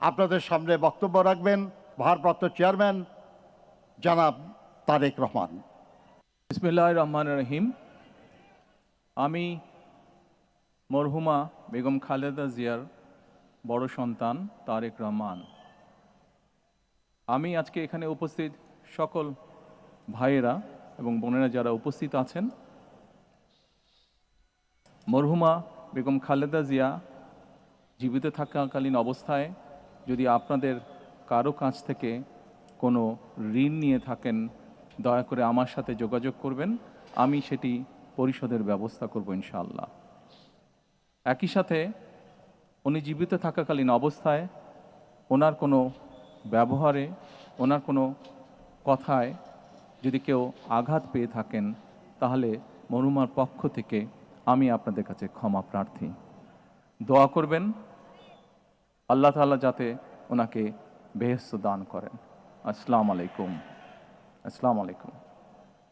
আপনাদের সামনে বক্তব্য রাখবেন ভারপ্রাপ্ত চেয়ারম্যান জনাব তারেক রহমান। বিসমিল্লাহির রহমানির রহিম। আমি মরহুমা বেগম খালেদা জিয়ার বড় সন্তান তারেক রহমান। আমি আজকে এখানে উপস্থিত সকল ভাইয়েরা এবং বোনেরা যারা উপস্থিত আছেন, মরহুমা বেগম খালেদা জিয়া জীবিত থাকাকালীন অবস্থায় যদি আপনাদের কারো কাছ থেকে কোনো ঋণ নিয়ে থাকেন, দয়া করে আমার সাথে যোগাযোগ করবেন, আমি সেটি পরিশোধের ব্যবস্থা করব ইনশাআল্লাহ। একই সাথে উনি জীবিত থাকাকালীন অবস্থায় ওনার কোনো ব্যবহারে, ওনার কোনো কথায় যদি কেউ আঘাত পেয়ে থাকেন, তাহলে মরহুমার পক্ষ থেকে আমি আপনাদের কাছে ক্ষমা প্রার্থী। দোয়া করবেন আল্লাহ তাআলা যাতে ওনাকে বেহেশত দান করেন। আসসালামু আলাইকুম।